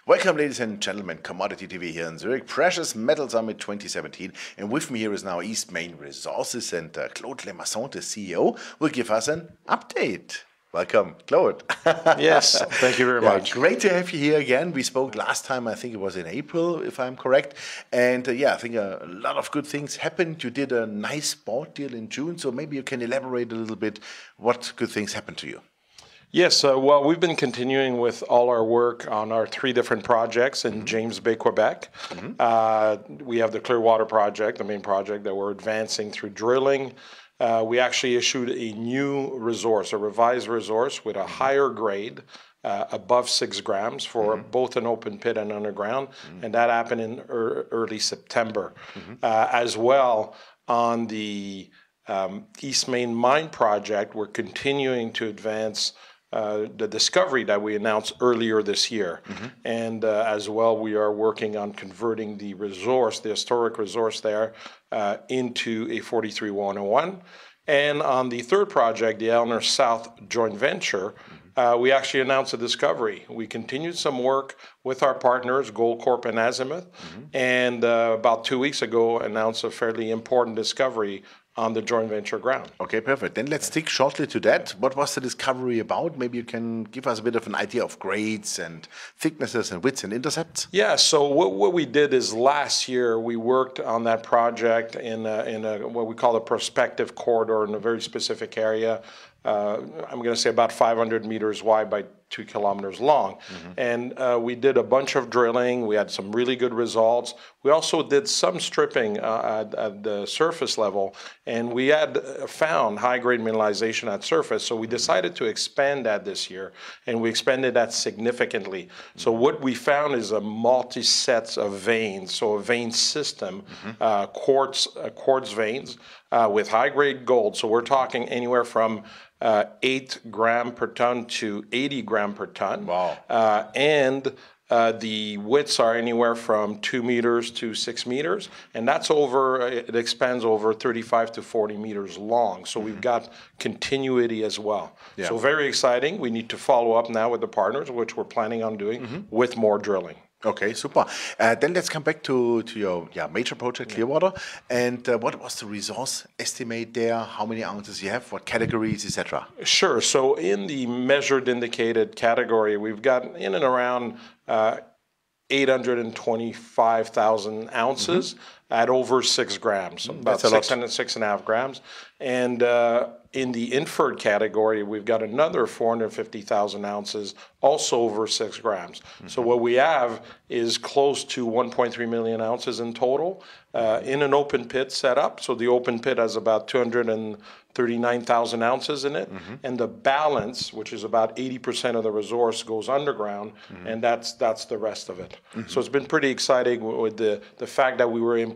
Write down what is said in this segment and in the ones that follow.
Welcome, ladies and gentlemen, Commodity TV here in Zurich, Precious Metal Summit 2017. And with me here is now Eastmain Resources, and Claude Lemasson, the CEO, will give us an update. Welcome, Claude. Yes, thank you very much. Great to have you here again. We spoke last time, I think it was in April, if I'm correct. And I think a lot of good things happened. You did a nice bought deal in June, so maybe you can elaborate a little bit what good things happened to you. Yes, well, we've been continuing with all our work on our three different projects in James Bay, Quebec. We have the Clearwater project, the main project that we're advancing through drilling. We actually issued a new resource, a revised resource with a higher grade, above 6 grams for both an open pit and underground, and that happened in early September. As well, on the Eastmain mine project, we're continuing to advance the discovery that we announced earlier this year. And as well, we are working on converting the resource, the historic resource there, into a 43-101. And on the third project, the Eleanor South joint venture, we actually announced a discovery. We continued some work with our partners, Goldcorp and Azimuth, and about 2 weeks ago announced a fairly important discovery on the joint venture ground. Okay, perfect. Then let's stick shortly to that. What was the discovery about? Maybe you can give us a bit of an idea of grades and thicknesses and widths and intercepts. Yeah, so what we did is last year we worked on that project in a what we call a prospective corridor in a very specific area. I'm going to say about 500 meters wide by 2 kilometers long. And we did a bunch of drilling. We had some really good results. We also did some stripping at the surface level, and we had found high-grade mineralization at surface. So we decided to expand that this year, and we expanded that significantly. So what we found is a multi-sets of veins, so a vein system, quartz veins with high-grade gold. So we're talking anywhere from 8 gram per ton to 80 gram per ton. Wow. And the widths are anywhere from 2 meters to 6 meters. And that's it expands over 35 to 40 meters long. So we've got continuity as well. Yeah. So very exciting. We need to follow up now with the partners, which we're planning on doing with more drilling. Okay, super. Then let's come back to your major project, Clearwater. And what was the resource estimate there? How many ounces you have? What categories, etc.? Sure. So in the measured indicated category, we've got in and around 825,000 ounces at over 6 grams, about 6.5 grams. And in the inferred category, we've got another 450,000 ounces, also over 6 grams. So what we have is close to 1.3 million ounces in total in an open pit setup. So the open pit has about 239,000 ounces in it. And the balance, which is about 80% of the resource, goes underground, and that's the rest of it. So it's been pretty exciting with the fact that we were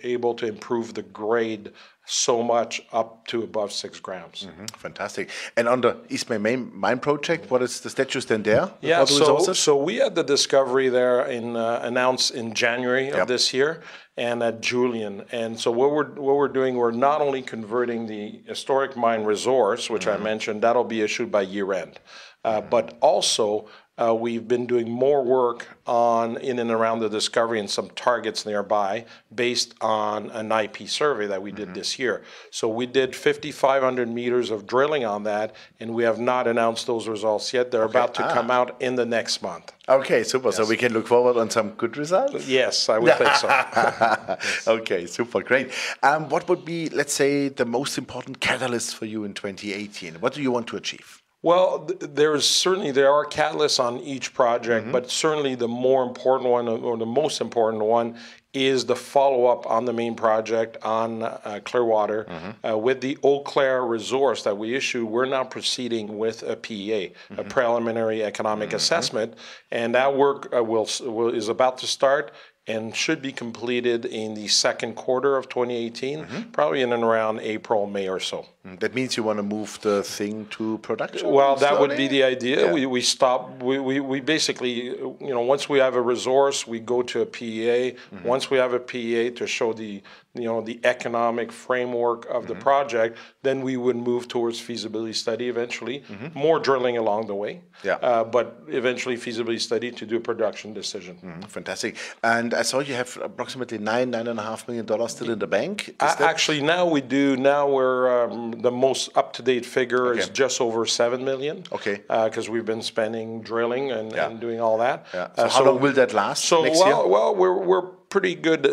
able to improve the grade so much up to above 6 grams. Fantastic. And on the Eastmain mine project, what is the status then there? Yeah, so we had the discovery there announced in January of this year, and at Julian. And so what we're doing, we're not only converting the historic mine resource, which I mentioned, that'll be issued by year end, but also we've been doing more work in and around the discovery and some targets nearby based on an IP survey that we did this year. So we did 5,500 meters of drilling on that, and we have not announced those results yet. They're about to come out in the next month. Okay, super. Yes. So we can look forward on some good results? Yes, I would think so. Yes. Okay, super, great. What would be, let's say, the most important catalyst for you in 2018? What do you want to achieve? Well, there are catalysts on each project, but certainly the more important one, or the most important one, is the follow-up on the main project on Clearwater. With the Eau Claire resource that we issued, we're now proceeding with a PEA, a preliminary economic assessment, and that work is about to start and should be completed in the second quarter of 2018, probably in and around April, May or so. That means you want to move the thing to production? Well, that would slowly? be the idea. Yeah. We stop. We basically, once we have a resource, we go to a PEA. Once we have a PEA to show the the economic framework of the project, then we would move towards feasibility study eventually. More drilling along the way. Yeah. But eventually feasibility study to do a production decision. Fantastic. And I saw you have approximately $9.5 million still in the bank. Is that Actually, now we do. Now we're the most up-to-date figure is just over 7 million. Okay. Because we've been spending drilling and doing all that. Yeah. So how long will that last next year? Well, we're pretty good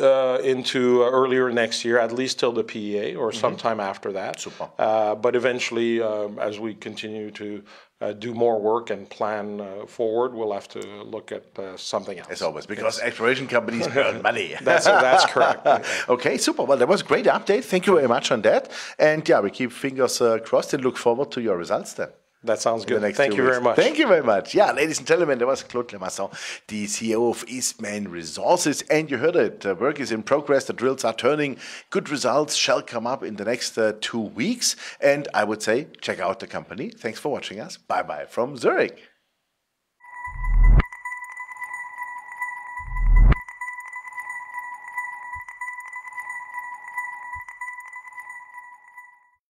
into earlier next year, at least till the PEA or sometime after that. Super. But eventually, as we continue to do more work and plan forward, we'll have to look at something else. As always, because exploration companies burn money. That's correct. Okay, super. Well, that was a great update. Thank you very much on that. And yeah, we keep fingers crossed and look forward to your results then. That sounds good. Thank you very much. Thank you very much. Yeah, ladies and gentlemen, that was Claude Lemasson, the CEO of Eastmain Resources. And you heard it, work is in progress, the drills are turning. Good results shall come up in the next 2 weeks. And I would say, check out the company. Thanks for watching us. Bye-bye from Zurich.